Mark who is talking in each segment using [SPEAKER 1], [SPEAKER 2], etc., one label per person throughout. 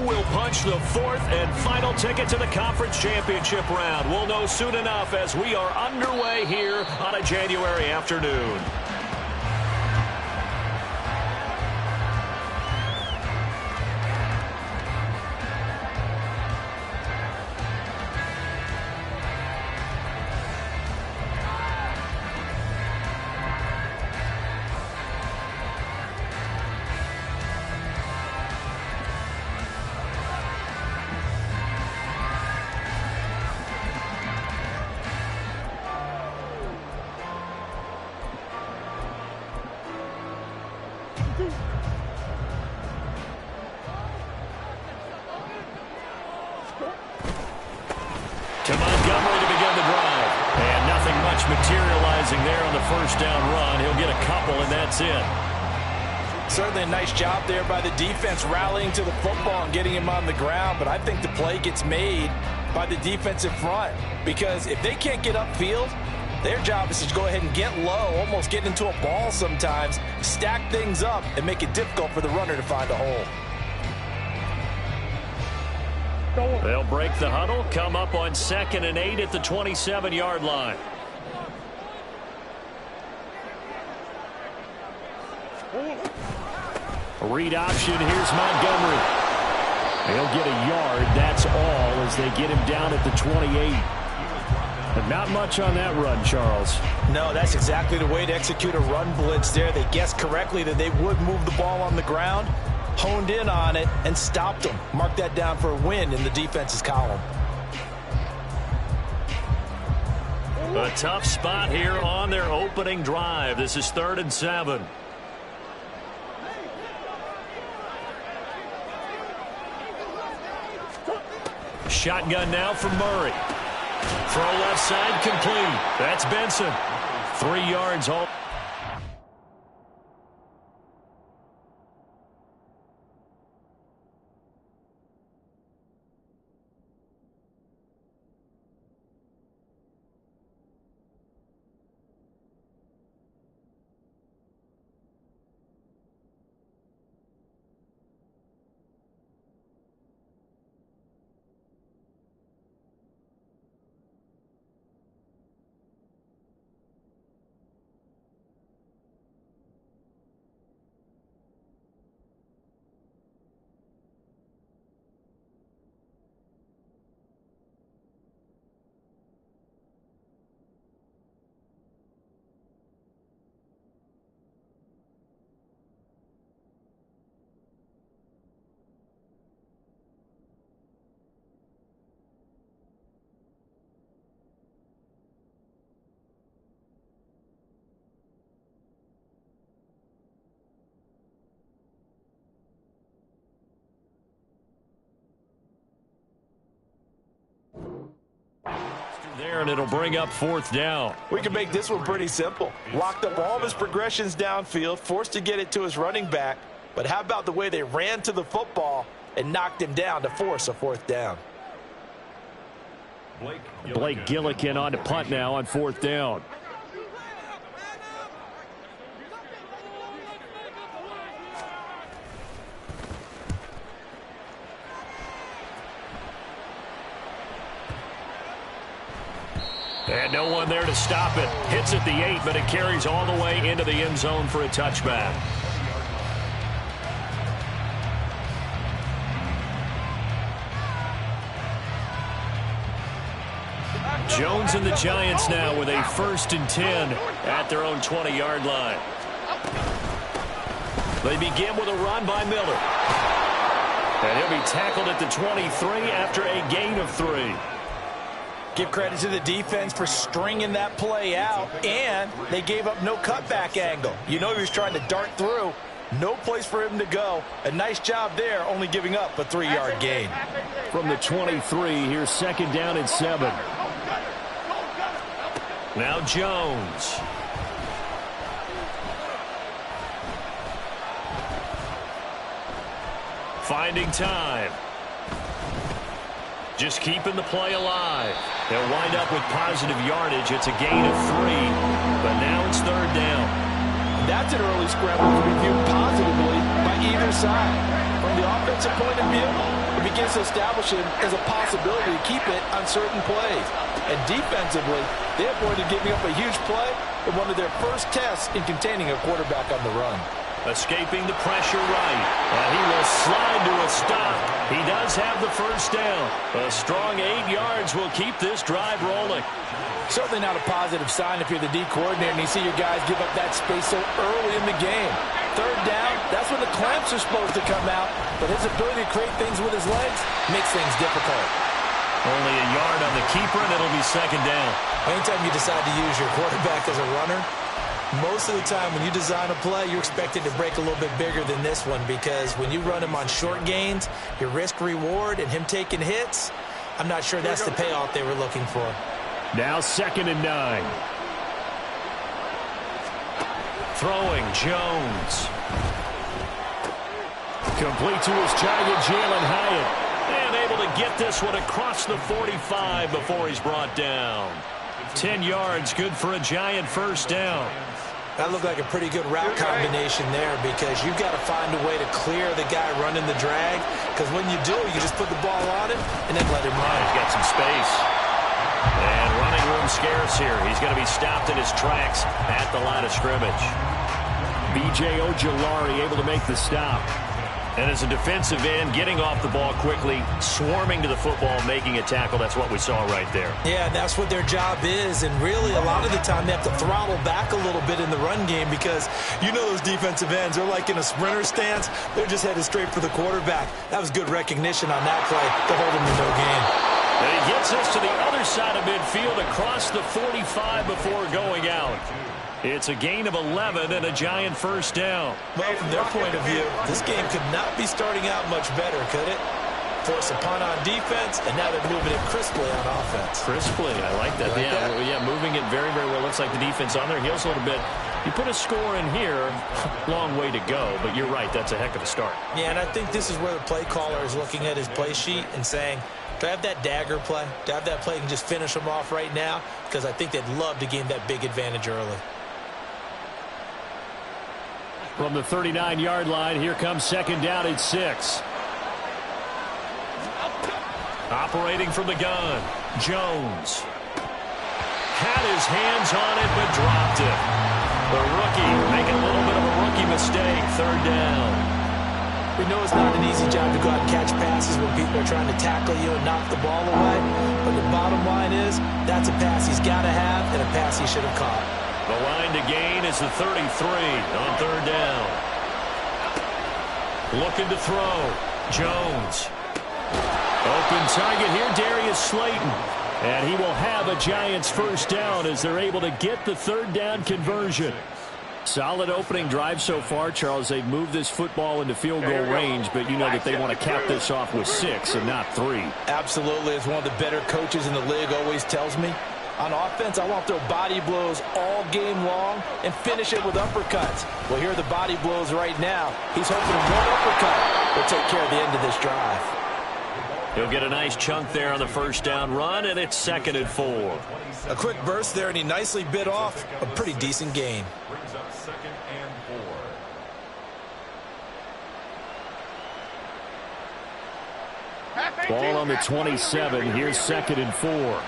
[SPEAKER 1] will punch the fourth and final ticket to the conference championship round. We'll know soon enough as we are underway here on a January afternoon. To Montgomery to begin the drive. And nothing much materializing there on the first down run. He'll get a couple, and that's it.
[SPEAKER 2] Certainly a nice job there by the defense rallying to the football and getting him on the ground. But I think the play gets made by the defensive front. Because if they can't get upfield, their job is to go ahead and get low, almost get into a ball sometimes, stack things up, and make it difficult for the runner to find a hole.
[SPEAKER 1] They'll break the huddle, come up on 2nd and 8 at the 27-yard line. Read option, here's Montgomery. He'll get a yard, that's all, as they get him down at the 28. But not much on that run, Charles.
[SPEAKER 2] No, that's exactly the way to execute a run blitz there. They guessed correctly that they would move the ball on the ground, honed in on it, and stopped them. Mark that down for a win in the defense's column.
[SPEAKER 1] A tough spot here on their opening drive. This is 3rd and 7. Shotgun now for Murray. Throw left side complete. That's Benson. 3 yards home. There, and it'll bring up 4th down.
[SPEAKER 2] We can make this one pretty simple. Locked up all of his progressions downfield, forced to get it to his running back. But how about the way they ran to the football and knocked him down to force a 4th down?
[SPEAKER 1] Blake Gillikin on to punt now on 4th down. And no one there to stop it. Hits at the 8, but it carries all the way into the end zone for a touchback. Jones and the Giants now with a 1st and 10 at their own 20-yard line. They begin with a run by Miller. And he'll be tackled at the 23 after a gain of 3.
[SPEAKER 2] Give credit to the defense for stringing that play out, and they gave up no cutback angle. You know he was trying to dart through. No place for him to go. A nice job there, only giving up a 3-yard gain.
[SPEAKER 1] From the 23, here's 2nd down and 7. Now Jones. Finding time. Just keeping the play alive. They'll wind up with positive yardage. It's a gain of 3, but now it's 3rd down.
[SPEAKER 2] That's an early scramble to be viewed positively by either side. From the offensive point of view, it begins to establish him as a possibility to keep it on certain plays. And defensively, they avoided giving up a huge play in one of their first tests in containing a quarterback on the run.
[SPEAKER 1] Escaping the pressure right. And he will slide to a stop. He does have the first down. A strong 8 yards will keep this drive rolling.
[SPEAKER 2] Certainly not a positive sign if you're the D coordinator and you see your guys give up that space so early in the game. Third down, that's when the clamps are supposed to come out. But his ability to create things with his legs makes things difficult.
[SPEAKER 1] Only a yard on the keeper, and it'll be second down.
[SPEAKER 2] Anytime you decide to use your quarterback as a runner, most of the time when you design a play, you're expected to break a little bit bigger than this one, because when you run him on short gains, your risk-reward and him taking hits, I'm not sure that's the payoff they were looking for.
[SPEAKER 1] Now 2nd and 9. Throwing, Jones. Complete to his giant, Jalen Hyatt. And able to get this one across the 45 before he's brought down. 10 yards, good for a giant first down.
[SPEAKER 2] That looked like a pretty good route combination there, because you've got to find a way to clear the guy running the drag, because when you do, you just put the ball on him and then let him run.
[SPEAKER 1] He's got some space. And running room scarce here. He's going to be stopped in his tracks at the line of scrimmage. B.J. Ojulari able to make the stop. And as a defensive end, getting off the ball quickly, swarming to the football, making a tackle. That's what we saw right there.
[SPEAKER 2] Yeah, that's what their job is. And really, a lot of the time, they have to throttle back a little bit in the run game, because you know those defensive ends, they're like in a sprinter stance. They're just headed straight for the quarterback. That was good recognition on that play to hold him to no gain.
[SPEAKER 1] And he gets us to the other side of midfield across the 45 before going out. It's a gain of 11 and a giant first down.
[SPEAKER 2] Well, from their point of view, this game could not be starting out much better, could it? Force a punt on defense, and now they're moving it crisply on offense.
[SPEAKER 1] Crisply, I like that. Yeah, moving it very, very well. Looks like the defense on their heels a little bit. You put a score in here, long way to go, but you're right, that's a heck of a start.
[SPEAKER 2] Yeah, and I think this is where the play caller is looking at his play sheet and saying, do I have that dagger play? Do I have that play and just finish them off right now? Because I think they'd love to gain that big advantage early.
[SPEAKER 1] From the 39-yard line, here comes 2nd down at 6. Operating from the gun, Jones. Had his hands on it, but dropped it. The rookie making a little bit of a rookie mistake, 3rd down.
[SPEAKER 2] We know it's not an easy job to go out and catch passes when people are trying to tackle you and knock the ball away. But the bottom line is, that's a pass he's got to have and a pass he should have caught.
[SPEAKER 1] The line to gain is the 33 on 3rd down. Looking to throw. Jones. Open target here, Darius Slayton. And he will have a Giants first down as they're able to get the 3rd down conversion. Solid opening drive so far, Charles. They've moved this football into field goal range, but you know that they want to cap this off with 6 and not 3.
[SPEAKER 2] Absolutely. As one of the better coaches in the league always tells me, on offense, I want to throw body blows all game long and finish it with uppercuts. Well, here are the body blows right now. He's hoping one uppercut will take care of the end of this drive.
[SPEAKER 1] He'll get a nice chunk there on the first down run, and it's 2nd and 4.
[SPEAKER 2] A quick burst there, and he nicely bit off a pretty decent gain.
[SPEAKER 3] Brings up 2nd and 4.
[SPEAKER 1] Ball on the 27. Here's 2nd and 4.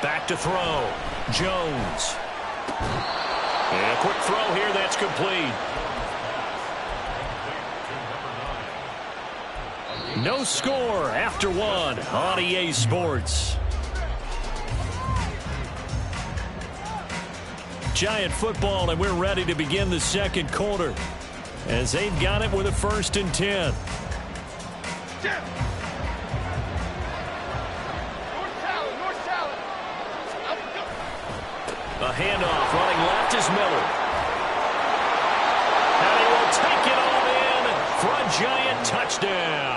[SPEAKER 1] Back to throw. Jones. And a quick throw here. That's complete. No score after 1 on EA Sports. Giant football, and we're ready to begin the 2nd quarter as they've got it with a 1st and 10. A handoff running left is Miller. And he will take it all in for a Giant touchdown.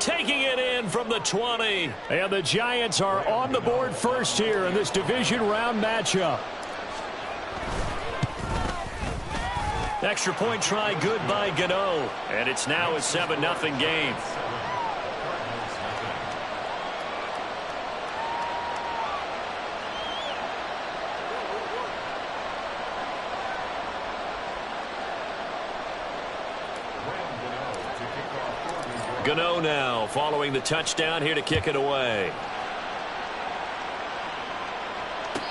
[SPEAKER 1] Taking it in from the 20. And the Giants are on the board first here in this division round matchup. Extra point try good by Gano. And it's now a 7-0 game. Gano now following the touchdown here to kick it away.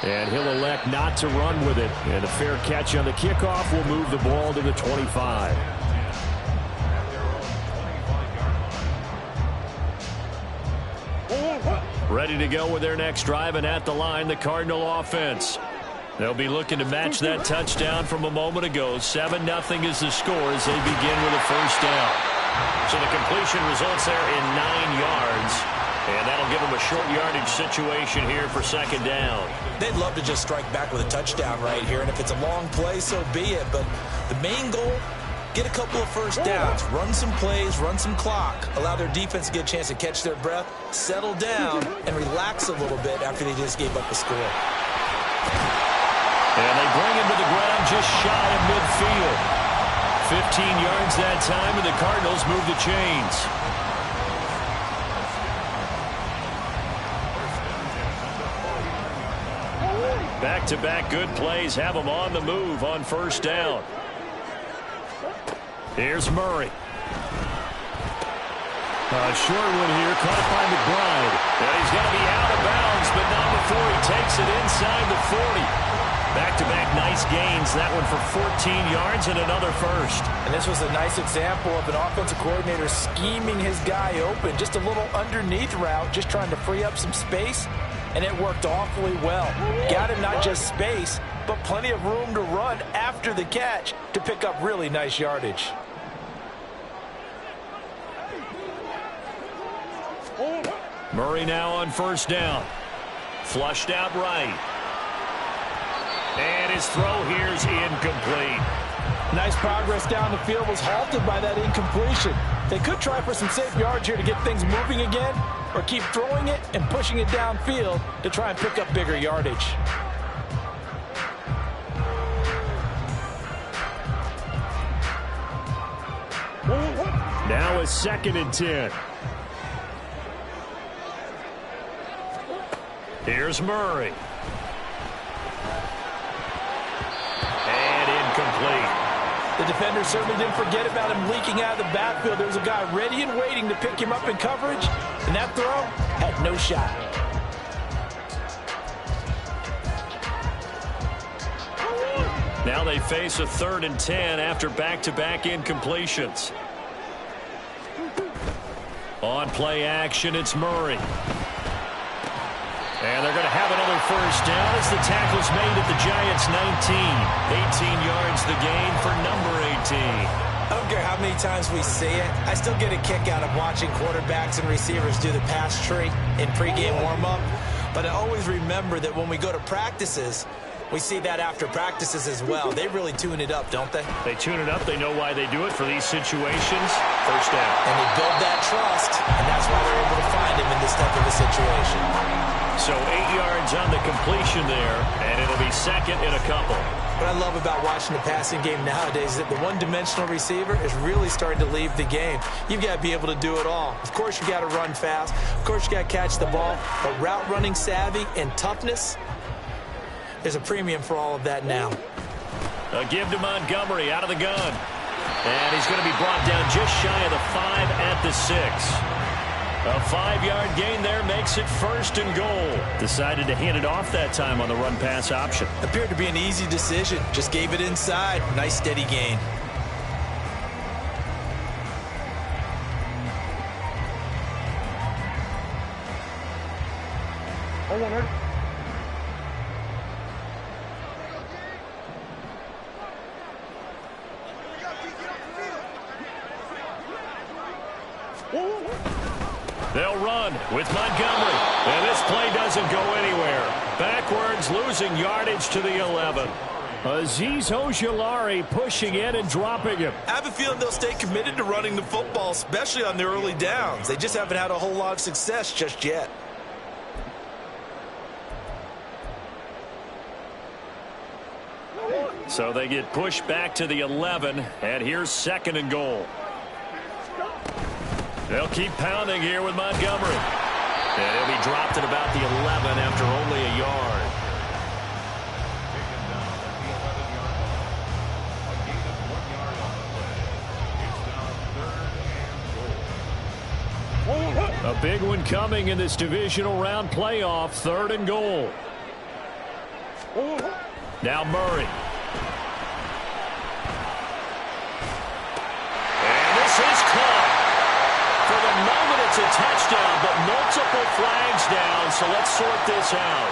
[SPEAKER 1] And he'll elect not to run with it. And a fair catch on the kickoff will move the ball to the 25. Ready to go with their next drive, and at the line, the Cardinal offense. They'll be looking to match that touchdown from a moment ago. 7-0 is the score as they begin with a first down. So the completion results there in 9 yards. And that'll give them a short yardage situation here for second down.
[SPEAKER 2] They'd love to just strike back with a touchdown right here. And if it's a long play, so be it. But the main goal, get a couple of first downs, run some plays, run some clock, allow their defense to get a chance to catch their breath, settle down, and relax a little bit after they just gave up a score.
[SPEAKER 1] And they bring him to the ground just shy of midfield. 15 yards that time, and the Cardinals move the chains. Back-to-back good plays have them on the move on first down. Here's Murray. A short one here, caught by McBride. And he's going to be out of bounds, but not before he takes it inside the 40. Back-to-back nice gains, that one for 14 yards and another first.
[SPEAKER 2] And this was a nice example of an offensive coordinator scheming his guy open. Just a little underneath route, just trying to free up some space, and it worked awfully well. Got him not just space, but plenty of room to run after the catch to pick up really nice yardage.
[SPEAKER 1] Murray now on first down. Flushed out right. And his throw here's incomplete.
[SPEAKER 2] Nice progress down the field was halted by that incompletion. They could try for some safe yards here to get things moving again, or keep throwing it and pushing it downfield to try and pick up bigger yardage.
[SPEAKER 1] Now it's 2nd and 10. Here's Murray. And incomplete.
[SPEAKER 2] The defender certainly didn't forget about him leaking out of the backfield. There was a guy ready and waiting to pick him up in coverage, and that throw had no shot.
[SPEAKER 1] Now they face a 3rd and 10 after back-to-back incompletions. On play action, it's Murray. And they're going to have another first down as the tackle's made at the Giants' 19. 18 yards the gain for number 18.
[SPEAKER 2] I don't care how many times we see it. I still get a kick out of watching quarterbacks and receivers do the pass tree in pregame warm-up. But I always remember that when we go to practices, we see that after practices as well. They really tune it up, don't they?
[SPEAKER 1] They tune it up. They know why they do it for these situations. First down.
[SPEAKER 2] And they build that trust, and that's why they're able to find him in this type of a situation.
[SPEAKER 1] So 8 yards on the completion there, and it'll be 2nd and a couple.
[SPEAKER 2] What I love about watching the passing game nowadays is that the one-dimensional receiver is really starting to leave the game. You've got to be able to do it all. Of course, you got to run fast. Of course, you got to catch the ball. But route running savvy and toughness, there's a premium for all of that now.
[SPEAKER 1] A give to Montgomery out of the gun. And he's going to be brought down just shy of the 5 at the 6. A 5-yard gain there makes it 1st and goal. Decided to hand it off that time on the run-pass option.
[SPEAKER 2] Appeared to be an easy decision. Just gave it inside. Nice steady gain.
[SPEAKER 1] They'll run with Montgomery. And this play doesn't go anywhere. Backwards, losing yardage to the 11. Azeez Ojulari pushing in and dropping him.
[SPEAKER 2] I have a feeling they'll stay committed to running the football, especially on their early downs. They just haven't had a whole lot of success just yet.
[SPEAKER 1] So they get pushed back to the 11, and here's 2nd and goal. They'll keep pounding here with Montgomery. And he'll be dropped at about the 11 after only a yard. A big one coming in this divisional round playoff, 3rd and goal. Now Murray. And this is caught. For the moment, it's a touchdown, but multiple flags down, so let's sort this out.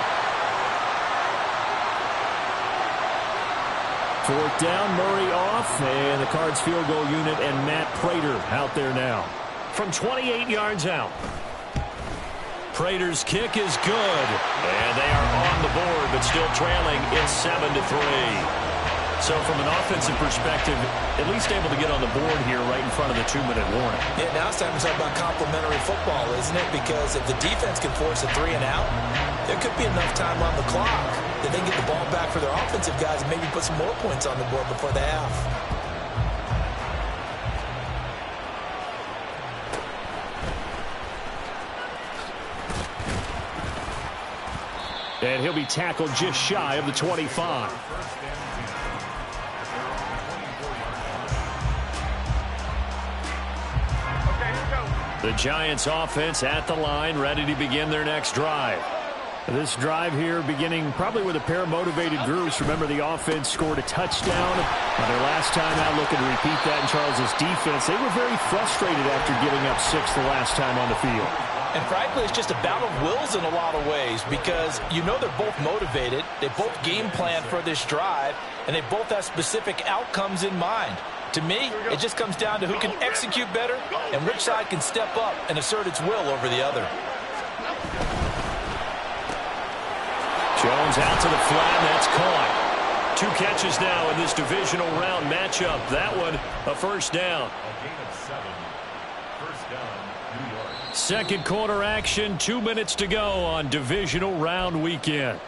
[SPEAKER 1] 4th down, Murray off, and the Cards field goal unit and Matt Prater out there now. From 28 yards out. Prater's kick is good, and they are on the board, but still trailing. It's 7-3. So from an offensive perspective, at least able to get on the board here right in front of the 2-minute warning.
[SPEAKER 2] Yeah, now it's time to talk about complementary football, isn't it? Because if the defense can force a 3 and out, there could be enough time on the clock that they can get the ball back for their offensive guys and maybe put some more points on the board before the half.
[SPEAKER 1] And he'll be tackled just shy of the 25. The Giants offense at the line, ready to begin their next drive. This drive here beginning probably with a pair of motivated groups. Remember, the offense scored a touchdown on their last time out, looking to repeat that in Charles's defense. They were very frustrated after giving up 6 the last time on the field.
[SPEAKER 2] And frankly, it's just a battle of wills in a lot of ways because you know they're both motivated. They both game plan for this drive, and they both have specific outcomes in mind. To me, it just comes down to who can execute better and which side can step up and assert its will over the other.
[SPEAKER 1] Jones out to the flat, that's caught. 2 catches now in this divisional round matchup. That one, a 1st down.
[SPEAKER 3] A gain of 7. 1st down, New York.
[SPEAKER 1] 2nd quarter action, 2 minutes to go on divisional round weekend.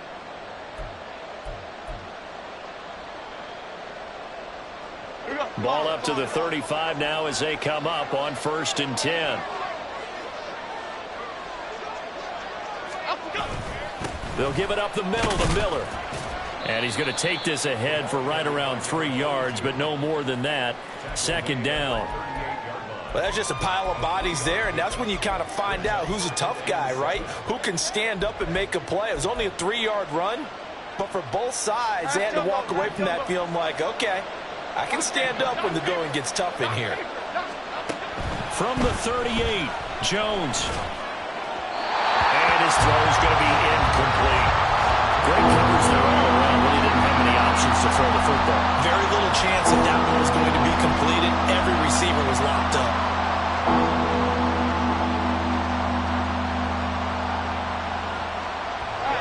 [SPEAKER 1] Ball up to the 35 now as they come up on 1st and 10. They'll give it up the middle to Miller. And he's going to take this ahead for right around 3 yards, but no more than that. 2nd down.
[SPEAKER 2] Well, that's just a pile of bodies there, and that's when you kind of find out who's a tough guy, right? Who can stand up and make a play. It was only a 3-yard run, but for both sides, they had to walk away from that feeling like, okay, I can stand up when the going gets tough in here.
[SPEAKER 1] From the 38, Jones. And his throw is going to be incomplete. Great coverage there all around. Really didn't have many options to throw the football.
[SPEAKER 2] Very little chance that that one was going to be completed. Every receiver was locked up.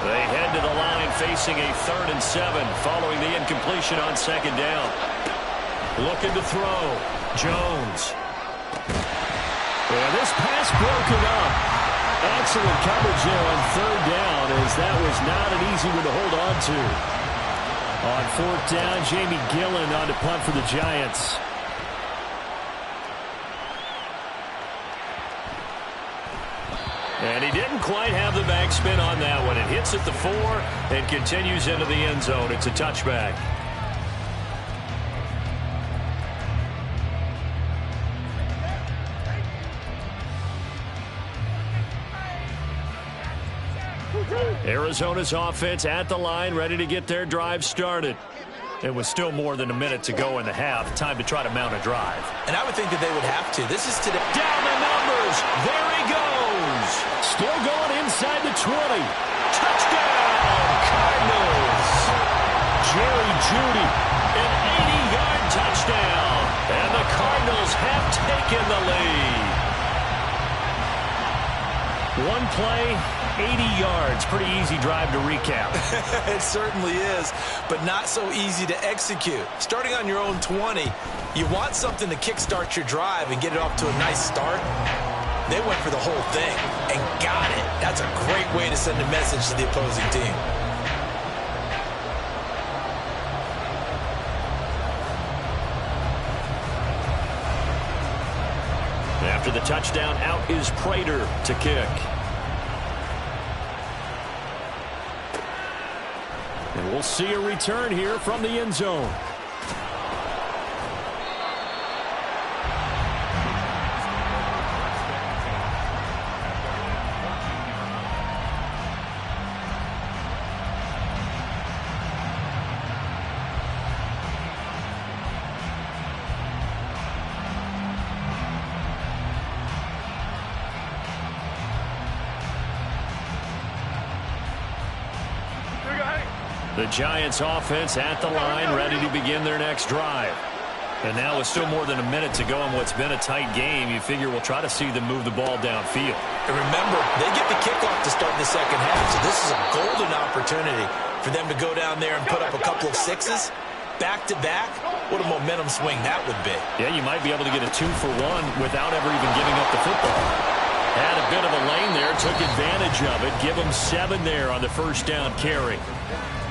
[SPEAKER 1] They head to the line facing a 3rd and 7 following the incompletion on 2nd down. Looking to throw. Jones. And this pass broken up. Excellent coverage there on 3rd down, as that was not an easy one to hold on to. On 4th down, Jamie Gillen on to punt for the Giants. And he didn't quite have the backspin on that one. It hits at the 4 and continues into the end zone. It's a touchback. Arizona's offense at the line, ready to get their drive started. It was still more than a minute to go in the half. Time to try to mount a drive.
[SPEAKER 2] And I would think that they would have to. This is today.
[SPEAKER 1] Down the numbers. There he goes. Still going inside the 20. Touchdown, Cardinals. Jerry Jeudy, an 80-yard touchdown. And the Cardinals have taken the lead. One play, 80 yards. Pretty easy drive to recap.
[SPEAKER 2] It certainly is, but not so easy to execute. Starting on your own 20, you want something to kickstart your drive and get it off to a nice start. They went for the whole thing and got it. That's a great way to send a message to the opposing team.
[SPEAKER 1] After the touchdown, out is Prater to kick. And we'll see a return here from the end zone. The Giants offense at the line, ready to begin their next drive. And now with still more than a minute to go in what's been a tight game, you figure we'll try to see them move the ball downfield.
[SPEAKER 2] And remember, they get the kickoff to start the second half, so this is a golden opportunity for them to go down there and put up a couple of sixes back-to-back. What a momentum swing that would be.
[SPEAKER 1] Yeah, you might be able to get a 2-for-1 without ever even giving up the football. Had a bit of a lane there, took advantage of it. Give them 7 there on the first down carry.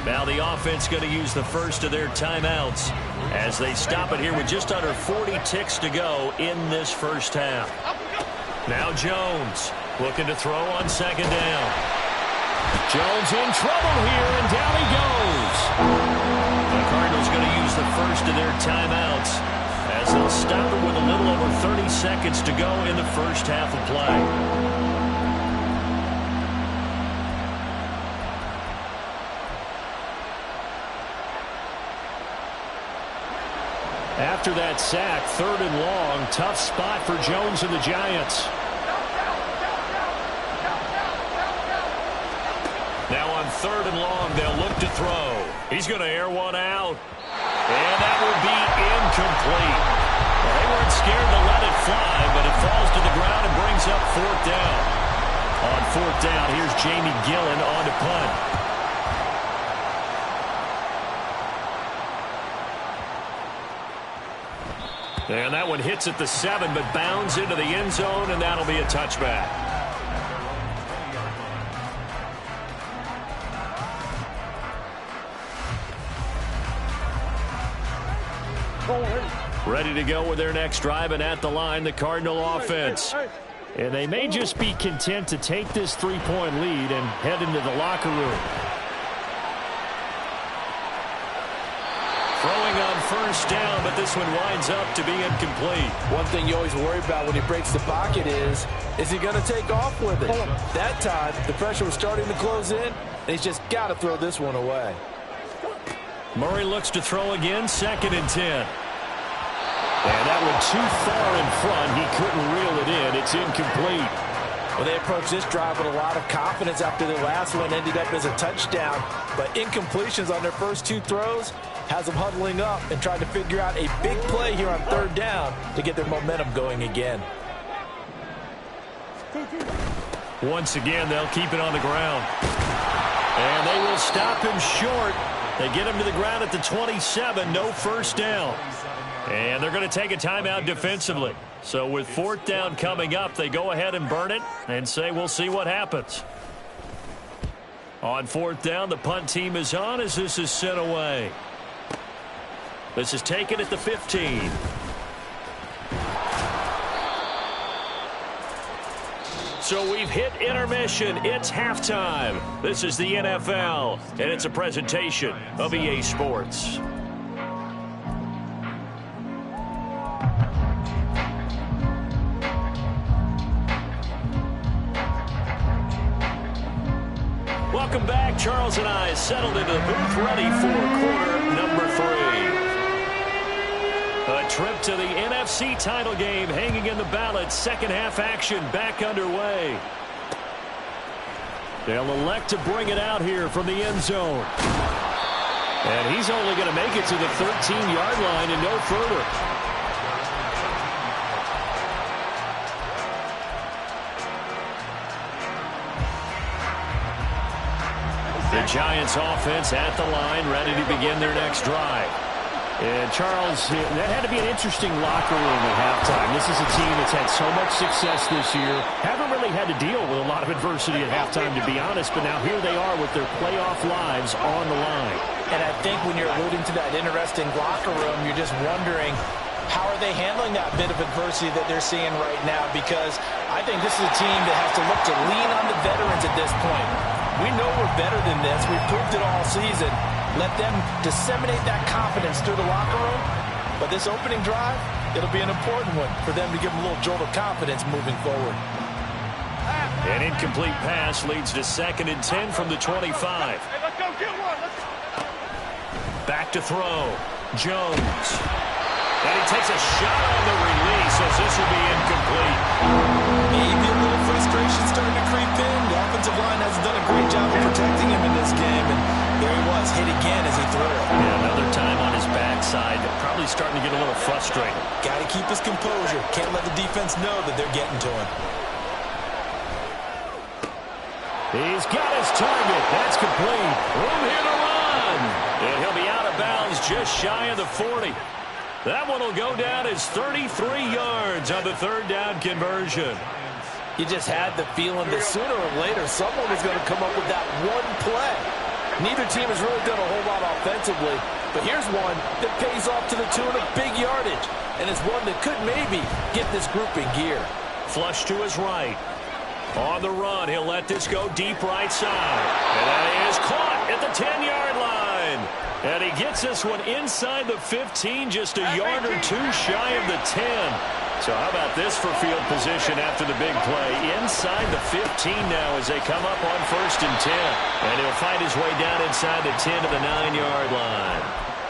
[SPEAKER 1] Now the offense going to use the first of their timeouts as they stop it here with just under 40 ticks to go in this first half. Now Jones looking to throw on second down. Jones in trouble here, and down he goes. The Cardinals going to use the first of their timeouts as they'll stop it with a little over 30 seconds to go in the first half of play. After that sack, 3rd and long, tough spot for Jones and the Giants. Now on 3rd and long, they'll look to throw. He's going to air one out. And that will be incomplete. Well, they weren't scared to let it fly, but it falls to the ground and brings up 4th down. On 4th down, here's Jamie Gillen on to punt. And that one hits at the 7, but bounds into the end zone, and that'll be a touchback. Ready to go with their next drive, and at the line, the Cardinal offense. And they may just be content to take this 3-point lead and head into the locker room. Throwing on first down, but this one winds up to be incomplete.
[SPEAKER 2] One thing you always worry about when he breaks the pocket is he going to take off with it? That time, the pressure was starting to close in, and he's just got to throw this one away.
[SPEAKER 1] Murray looks to throw again, 2nd and 10. And that one too far in front. He couldn't reel it in. It's incomplete.
[SPEAKER 2] Well, they approached this drive with a lot of confidence after their last one ended up as a touchdown. But incompletions on their first 2 throws has them huddling up and trying to figure out a big play here on 3rd down to get their momentum going again.
[SPEAKER 1] Once again, they'll keep it on the ground. And they will stop him short. They get him to the ground at the 27, no first down. And they're going to take a timeout defensively. So with 4th down coming up, they go ahead and burn it and say we'll see what happens. On 4th down, the punt team is on as this is sent away. This is taken at the 15. So we've hit intermission. It's halftime. This is the NFL, and it's a presentation of EA Sports. Welcome back. Charles and I settled into the booth, ready for quarter number 3. A trip to the NFC title game hanging in the balance. Second half action back underway. They'll elect to bring it out here from the end zone. And he's only going to make it to the 13-yard line and no further. The Giants offense at the line, ready to begin their next drive. And Charles, that had to be an interesting locker room at halftime. This is a team that's had so much success this year. Haven't really had to deal with a lot of adversity at halftime, to be honest. But now here they are with their playoff lives on the line.
[SPEAKER 2] And I think when you're alluding to that interesting locker room, you're just wondering, how are they handling that bit of adversity that they're seeing right now? Because I think this is a team that has to look to lean on the veterans at this point. We know we're better than this. We've proved it all season. Let them disseminate that confidence through the locker room. But this opening drive, it'll be an important one for them to give them a little jolt of confidence moving forward.
[SPEAKER 1] An incomplete pass leads to 2nd and 10 from the 25.
[SPEAKER 4] Hey, let's go get one.
[SPEAKER 1] Back to throw. Jones. And he takes a shot on the release as this will be incomplete.
[SPEAKER 2] Maybe a little frustration frustration's starting to creep in. The offensive line hasn't done a great job of protecting him in this game, and there he was, hit again as he threw it.
[SPEAKER 1] Yeah, another time on his backside, probably starting to get a little frustrated.
[SPEAKER 2] Got to keep his composure. Can't let the defense know that they're getting to him.
[SPEAKER 1] He's got his target. That's complete. Room here to run. And he'll be out of bounds just shy of the 40. That one will go down as 33 yards on the third down conversion.
[SPEAKER 2] You just had the feeling that sooner or later someone was going to come up with that one play. Neither team has really done a whole lot offensively, but here's one that pays off to the tune of big yardage, and it's one that could maybe get this group in gear.
[SPEAKER 1] Flush to his right. On the run, he'll let this go deep right side. And that is caught at the 10-yard line. And he gets this one inside the 15, just a yard or two shy of the 10. So how about this for field position after the big play? Inside the 15 now as they come up on 1st and 10. And he'll fight his way down inside the 10 to the 9-yard line.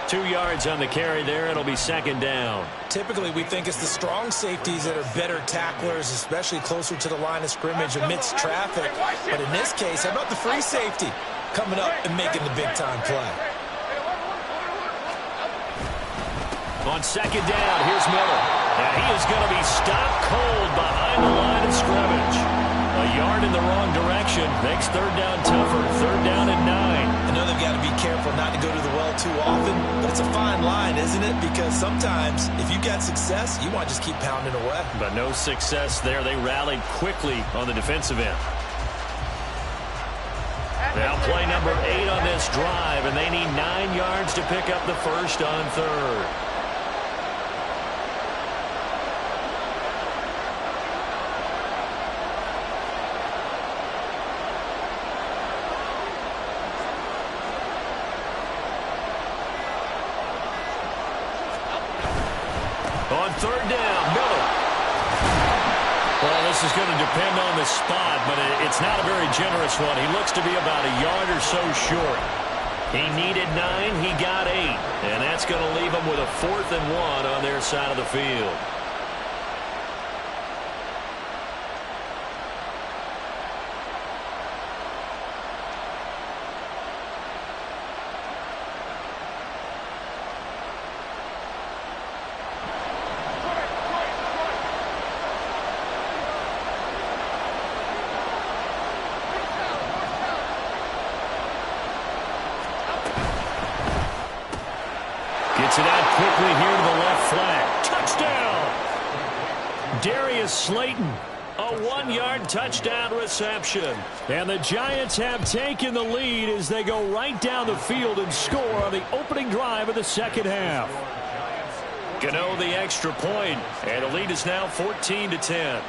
[SPEAKER 1] 2 yards on the carry there. It'll be 2nd down.
[SPEAKER 2] Typically, we think it's the strong safeties that are better tacklers, especially closer to the line of scrimmage amidst traffic. But in this case, how about the free safety coming up and making the big-time play?
[SPEAKER 1] On 2nd down, here's Miller. And he is going to be stopped cold behind the line of scrimmage. A yard in the wrong direction makes 3rd down tougher. 3rd down and 9.
[SPEAKER 2] I know they've got to be careful not to go to the well too often, but it's a fine line, isn't it? Because sometimes if you got success, you want to just keep pounding away.
[SPEAKER 1] But no success there. They rallied quickly on the defensive end. Now play number 8 on this drive, and they need 9 yards to pick up the first on 3rd. On 3rd down, Miller. Well, this is going to depend on the spot, but it's not a very generous one. He looks to be about a yard or so short. He needed 9, he got 8. And that's going to leave him with a 4th and 1 on their side of the field. Gets it out quickly here to the left flat. Touchdown! Darius Slayton, a 1-yard touchdown reception. And the Giants have taken the lead as they go right down the field and score on the opening drive of the 2nd half. Gano the extra point, and the lead is now 14-10.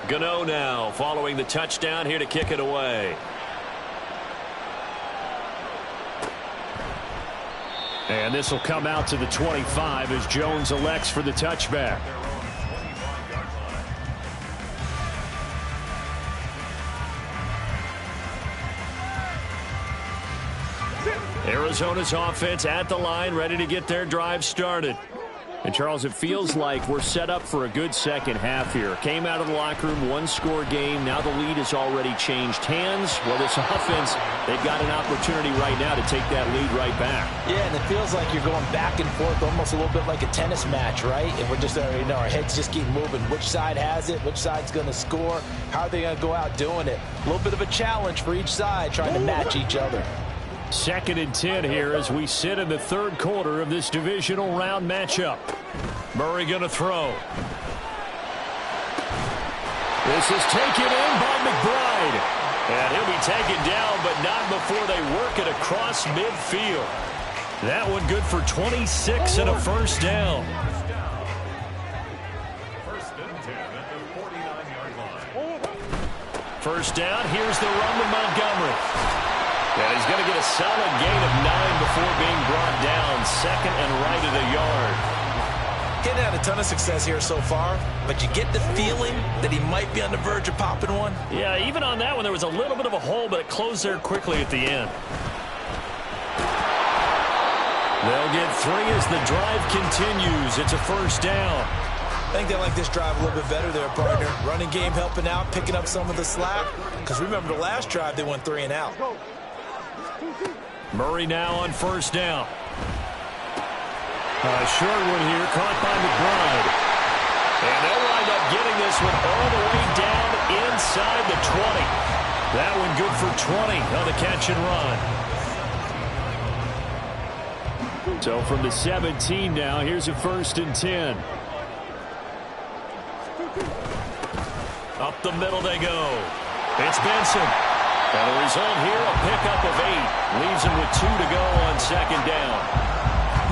[SPEAKER 1] Gano now following the touchdown here to kick it away. And this will come out to the 25 as Jones elects for the touchback. Arizona's offense at the line, ready to get their drive started. And, Charles, it feels like we're set up for a good second half here. Came out of the locker room, 1-score game. Now the lead has already changed hands. Well, this offense, they've got an opportunity right now to take that lead right back.
[SPEAKER 2] Yeah, and it feels like you're going back and forth almost a little bit like a tennis match, right? And we're just, our heads just keep moving. Which side has it? Which side's going to score? How are they going to go out doing it? A little bit of a challenge for each side trying to match each other.
[SPEAKER 1] 2nd and 10 here as we sit in the 3rd quarter of this divisional round matchup. Murray going to throw. This is taken in by McBride. And he'll be taken down, but not before they work it across midfield. That one good for 26 and a first down.
[SPEAKER 3] 1st and 10 at the 49-yard line.
[SPEAKER 1] First down, here's the run to Montgomery. And he's going to get a solid gain of 9 before being brought down. 2nd and right of the yard.
[SPEAKER 2] Getting had a ton of success here so far, but you get the feeling that he might be on the verge of popping one.
[SPEAKER 1] Yeah, even on that one, there was a little bit of a hole, but it closed there quickly at the end. They'll get 3 as the drive continues. It's a first down.
[SPEAKER 2] I think they like this drive a little bit better there, partner. Running game helping out, picking up some of the slack. Because remember the last drive, they went 3 and out.
[SPEAKER 1] Murray now on first down. Short one here, caught by McBride. And they'll wind up getting this one all the way down inside the 20. That one good for 20 on the catch and run. So from the 17 now, here's a 1st and 10. Up the middle they go. It's Benson. And the result here, a pickup of 8. Leaves him with 2 to go on second down.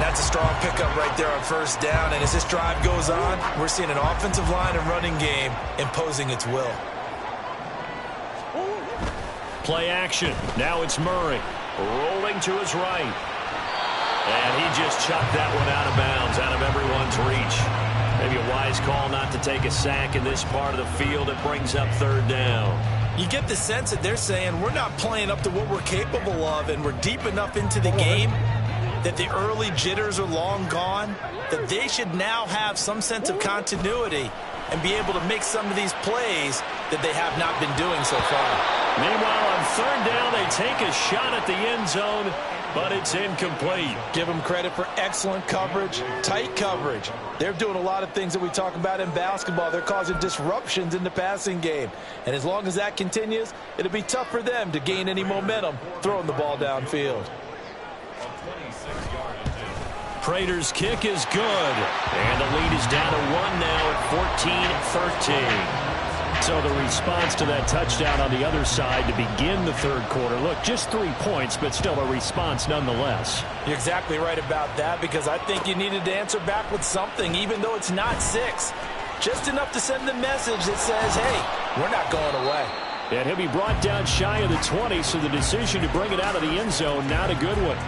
[SPEAKER 2] That's a strong pickup right there on first down. And as this drive goes on, we're seeing an offensive line and running game imposing its will.
[SPEAKER 1] Play action. Now it's Murray. Rolling to his right. And he just chucked that one out of bounds, out of everyone's reach. Maybe a wise call not to take a sack in this part of the field. It brings up 3rd down.
[SPEAKER 2] You get the sense that they're saying we're not playing up to what we're capable of, and we're deep enough into the game that the early jitters are long gone, that they should now have some sense of continuity and be able to make some of these plays that they have not been doing so far.
[SPEAKER 1] Meanwhile, on 3rd down, they take a shot at the end zone, but it's incomplete.
[SPEAKER 2] Give them credit for excellent coverage, tight coverage. They're doing a lot of things that we talk about in basketball. They're causing disruptions in the passing game. And as long as that continues, it'll be tough for them to gain any momentum throwing the ball downfield.
[SPEAKER 1] Prater's kick is good. And the lead is down to 1 now at 14-13. So the response to that touchdown on the other side to begin the 3rd quarter. Look, just 3 points, but still a response nonetheless.
[SPEAKER 2] You're exactly right about that, because I think you needed to answer back with something, even though it's not 6. Just enough to send the message that says, hey, we're not going away.
[SPEAKER 1] And he'll be brought down shy of the 20, so the decision to bring it out of the end zone, not a good one.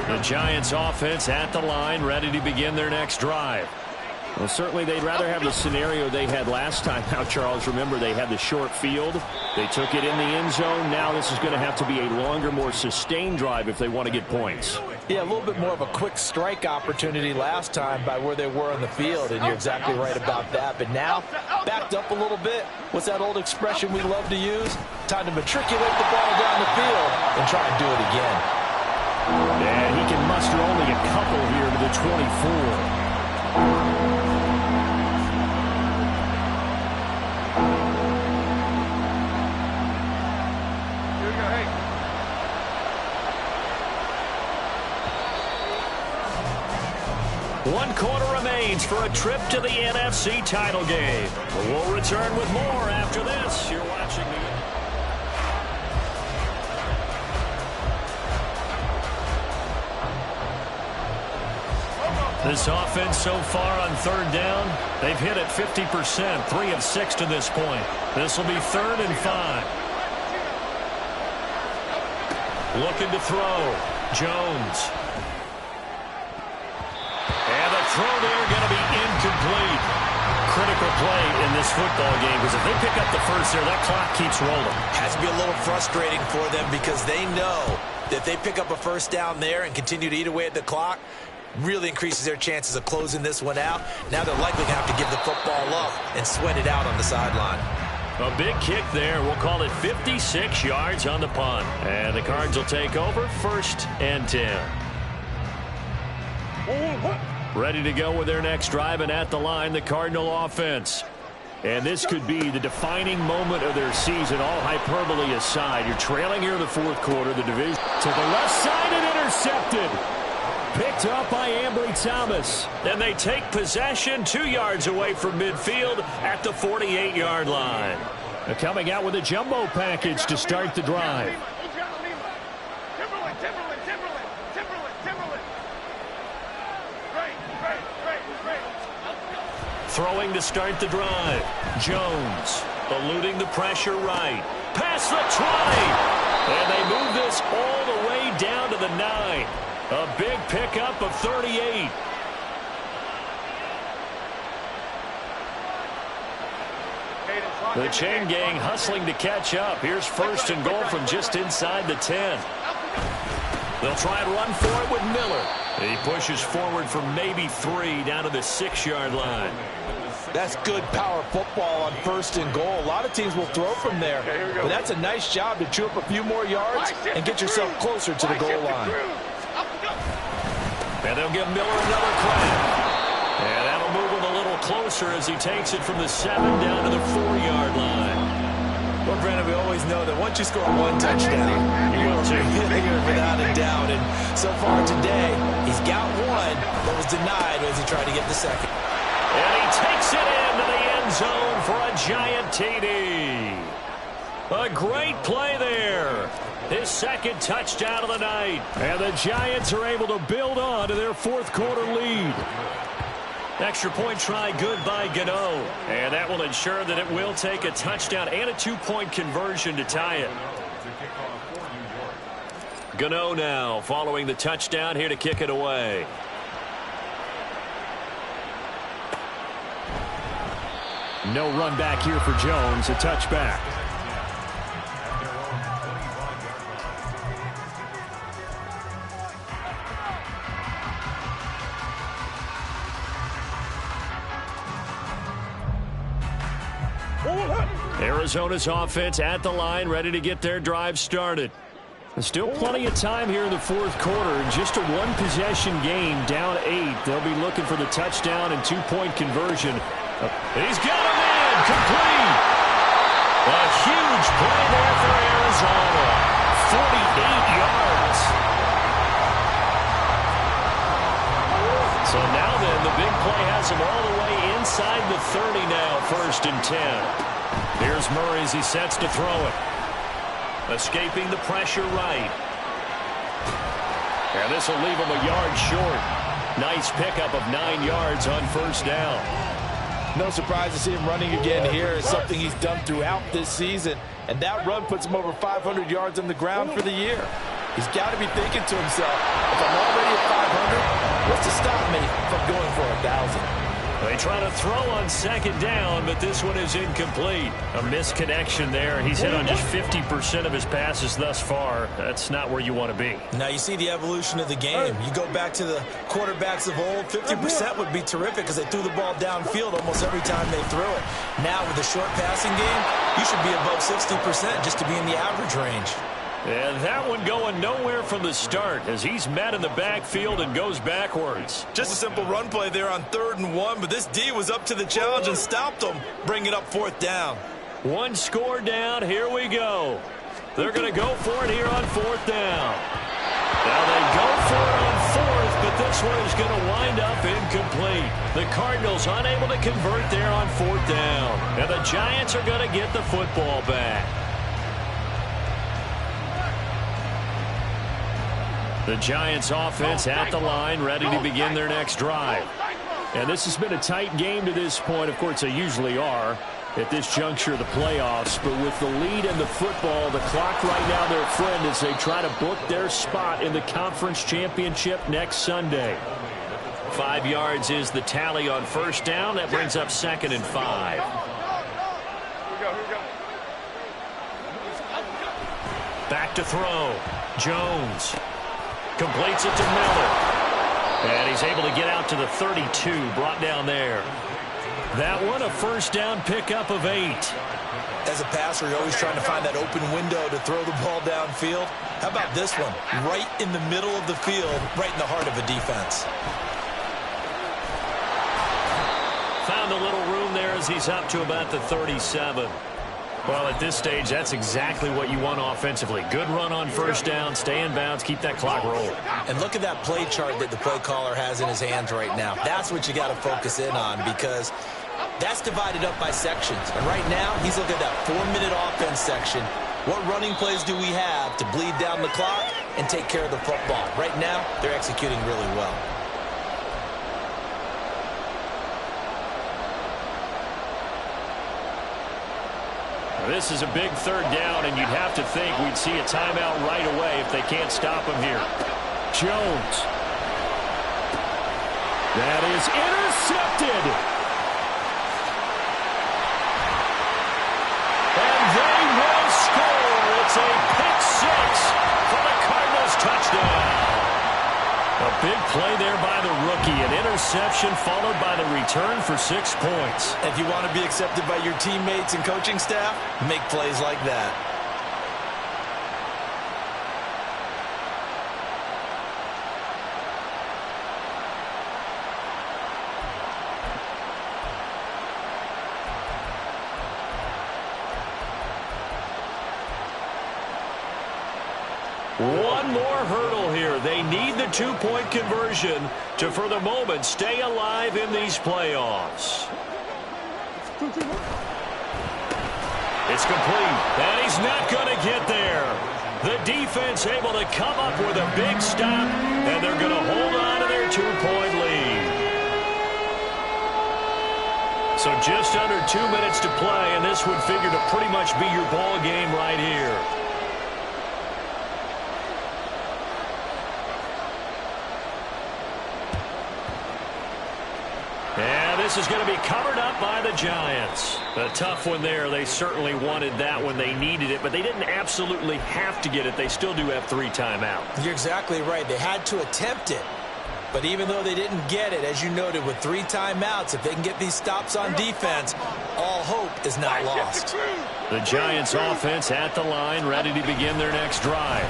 [SPEAKER 1] The Giants offense at the line, ready to begin their next drive. Well, certainly they'd rather have the scenario they had last time. Now, Charles, remember, they had the short field. They took it in the end zone. Now this is going to have to be a longer, more sustained drive if they want to get points.
[SPEAKER 2] Yeah, a little bit more of a quick strike opportunity last time by where they were on the field, and you're exactly right about that. But now, backed up a little bit. What's that old expression we love to use? Time to matriculate the ball down the field and try and do it again.
[SPEAKER 1] And he can muster only a couple here to the 24. One quarter remains for a trip to the NFC title game. We'll return with more after this. You're watching the... This offense so far on 3rd down, they've hit it 50%, 3 of 6 to this point. This will be 3rd and 5. Looking to throw. Jones. And the throw there going to be incomplete. Critical play in this football game, because if they pick up the first there, that clock keeps rolling.
[SPEAKER 2] Has to be a little frustrating for them, because they know that if they pick up a first down there and continue to eat away at the clock, really increases their chances of closing this one out. Now they're likely going to have to give the football up and sweat it out on the sideline.
[SPEAKER 1] A big kick there. We'll call it 56 yards on the punt. And the Cards will take over 1st and 10. Ready to go with their next drive, and at the line, the Cardinal offense. And this could be the defining moment of their season, all hyperbole aside. You're trailing here in the 4th quarter. The division to the left side and intercepted. Picked up by Ambry Thomas. Then they take possession 2 yards away from midfield at the 48-yard line. They're coming out with a jumbo package to start the drive. Throwing to start the drive. Jones eluding the pressure right. Past the 20. And they move this all the way down to the 9. A big pickup of 38. The chain gang hustling to catch up. Here's first and goal from just inside the 10. They'll try and run for it with Miller. He pushes forward for maybe 3 down to the 6-yard line.
[SPEAKER 2] That's good power football on first and goal. A lot of teams will throw from there, but that's a nice job to chew up a few more yards and get yourself closer to the goal line.
[SPEAKER 1] And they'll give Miller another crack. And that'll move him a little closer as he takes it from the 7 down to the 4-yard line.
[SPEAKER 2] Well, Brandon, we always know that once you score one touchdown, you will too, without a doubt. And so far today, he's got one, but was denied as he tried to get the second.
[SPEAKER 1] And he takes it into the end zone for a giant TD. A great play there. His second touchdown of the night. And the Giants are able to build on to their fourth quarter lead. Extra point try good by Gano. And that will ensure that it will take a touchdown and a 2-point conversion to tie it. Gano now following the touchdown here to kick it away. No run back here for Jones. A touchback. Arizona's offense at the line, ready to get their drive started. There's still plenty of time here in the fourth quarter. Just a one-possession game, down 8. They'll be looking for the touchdown and 2-point conversion. He's got him in, complete. A huge play there for Arizona. 48 yards. So now then, the big play has him all the way inside the 30 now, 1st and 10. Here's Murray as he sets to throw it. Escaping the pressure right. And this will leave him a yard short. Nice pickup of 9 yards on first down.
[SPEAKER 2] No surprise to see him running again here. It's something he's done throughout this season. And that run puts him over 500 yards on the ground for the year. He's got to be thinking to himself, if I'm already at 500, what's to stop me from going for 1,000?
[SPEAKER 1] They try to throw on second down, but this one is incomplete. A misconnection there. He's hit on just 50% of his passes thus far. That's not where you want to be.
[SPEAKER 2] Now you see the evolution of the game. You go back to the quarterbacks of old, 50% would be terrific because they threw the ball downfield almost every time they threw it. Now with the short passing game, you should be above 60% just to be in the average range.
[SPEAKER 1] And that one going nowhere from the start as he's met in the backfield and goes backwards.
[SPEAKER 2] Just a simple run play there on 3rd and 1, but this D was up to the challenge and stopped him, bringing it up 4th down.
[SPEAKER 1] One score down. Here we go. They're going to go for it here on 4th down. Now they go for it on 4th, but this one is going to wind up incomplete. The Cardinals unable to convert there on 4th down. And the Giants are going to get the football back. The Giants offense at the line, ready to begin their next drive. And this has been a tight game to this point. Of course, they usually are at this juncture of the playoffs. But with the lead in the football, the clock right now their friend as they try to book their spot in the conference championship next Sunday. 5 yards is the tally on first down. That brings up 2nd and 5. Back to throw. Jones. Completes it to Miller. And he's able to get out to the 32, brought down there. That one, a first down pickup of 8.
[SPEAKER 2] As a passer, you're always trying to find that open window to throw the ball downfield. How about this one? Right in the middle of the field, right in the heart of a defense.
[SPEAKER 1] Found a little room there as he's up to about the 37. Well, at this stage, that's exactly what you want offensively. Good run on first down, stay in bounds, keep that clock rolling.
[SPEAKER 2] And look at that play chart that the play caller has in his hands right now. That's what you got to focus in on because that's divided up by sections. And right now, he's looking at that 4-minute offense section. What running plays do we have to bleed down the clock and take care of the football? Right now, they're executing really well.
[SPEAKER 1] This is a big third down, and you'd have to think we'd see a timeout right away if they can't stop him here. Jones. That is intercepted. And they will score. It's a pick six for the Cardinals touchdown. A big play there by the rookie. An interception followed by the return for 6 points.
[SPEAKER 2] If you want to be accepted by your teammates and coaching staff, make plays like that.
[SPEAKER 1] One more hurdle here. They need the two-point conversion to, for the moment, stay alive in these playoffs. It's complete, and he's not going to get there. The defense able to come up with a big stop, and they're going to hold on to their two-point lead. So just under 2 minutes to play, and this would figure to pretty much be your ball game right here. And this is going to be covered up by the Giants. A tough one there. They certainly wanted that when they needed it, but they didn't absolutely have to get it. They still do have 3 timeouts.
[SPEAKER 2] You're exactly right. They had to attempt it. But even though they didn't get it, as you noted, with 3 timeouts, if they can get these stops on defense, all hope is not lost.
[SPEAKER 1] The Giants offense at the line, ready to begin their next drive.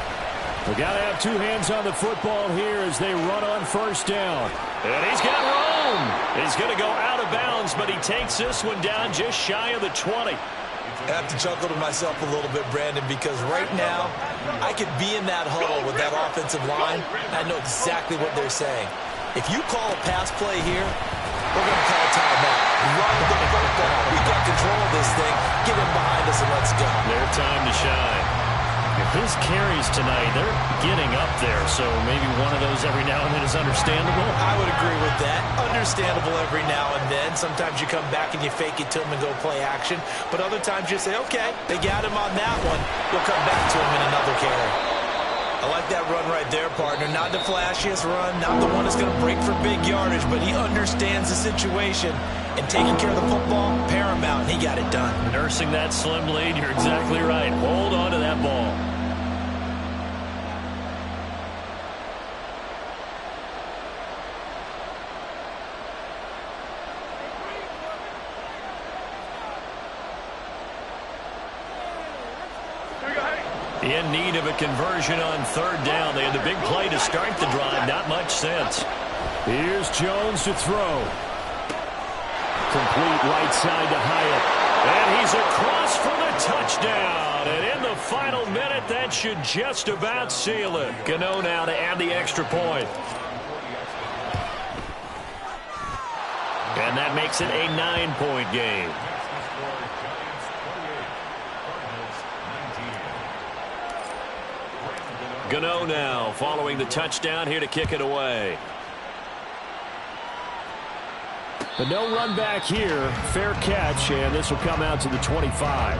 [SPEAKER 1] They got to have 2 hands on the football here as they run on first down. And he's got room. He's going to go out of bounds, but he takes this one down just shy of the 20.
[SPEAKER 2] I have to chuckle to myself a little bit, Brandon, because right now I could be in that huddle with that offensive line. I know exactly what they're saying. If you call a pass play here, we're going to call a timeout. Run the football. We got control of this thing. Get in behind us and let's go.
[SPEAKER 1] Their time to shine. His carries tonight, they're getting up there, so maybe one of those every now and then is understandable.
[SPEAKER 2] I would agree with that. Understandable every now and then. Sometimes you come back and you fake it to him and go play action. But other times you say, okay, they got him on that one. We'll come back to him in another carry. I like that run right there, partner. Not the flashiest run, not the one that's going to break for big yardage, but he understands the situation. And taking care of the football, paramount, and he got it done.
[SPEAKER 1] Nursing that slim lead, you're exactly right. Hold on to that ball. In need of a conversion on third down. They had the big play to start the drive. Not much sense. Here's Jones to throw. Complete right side to Hyatt. And he's across for the touchdown. And in the final minute, that should just about seal it. Gano now to add the extra point. And that makes it a 9-point game. Gano now following the touchdown here to kick it away. But no run back here. Fair catch, and this will come out to the 25.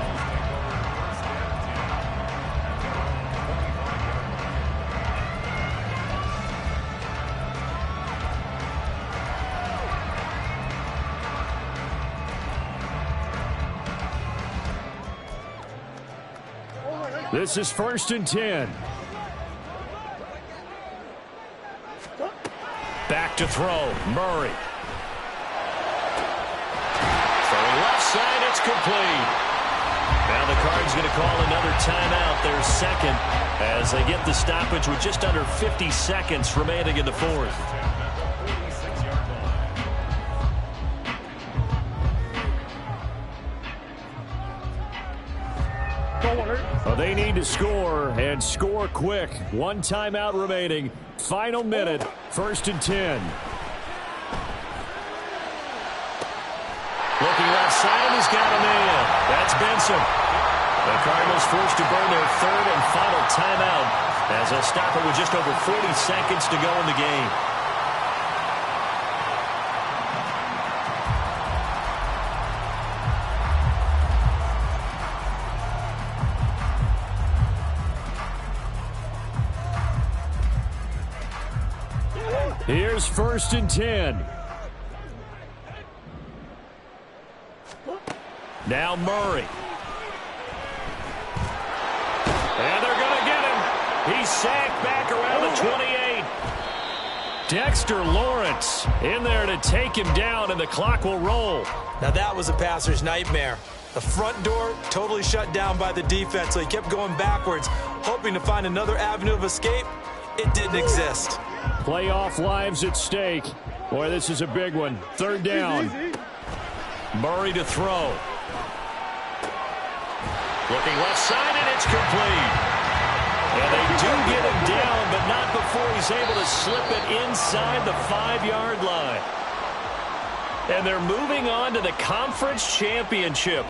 [SPEAKER 1] This is 1st and 10. Back to throw. Murray. Left side, it's complete. Now the Cards going to call another timeout, their second, as they get the stoppage with just under 50 seconds remaining in the fourth. Well, they need to score, and score quick. 1 timeout remaining. Final minute, 1st and 10. Looking left side, and he's got a man. That's Benson. The Cardinals forced to burn their 3rd and final timeout as they'll stop it with just over 40 seconds to go in the game. Here's 1st and 10. Now Murray. And they're going to get him. He's sacked back around the 28. Dexter Lawrence in there to take him down, and the clock will roll.
[SPEAKER 2] Now that was a passer's nightmare. The front door totally shut down by the defense, so he kept going backwards, hoping to find another avenue of escape. It didn't exist.
[SPEAKER 1] Playoff lives at stake. Boy, this is a big one. 3rd down. Murray to throw. Looking left side, and it's complete. And they do get him down, but not before he's able to slip it inside the 5-yard line. And they're moving on to the conference championship.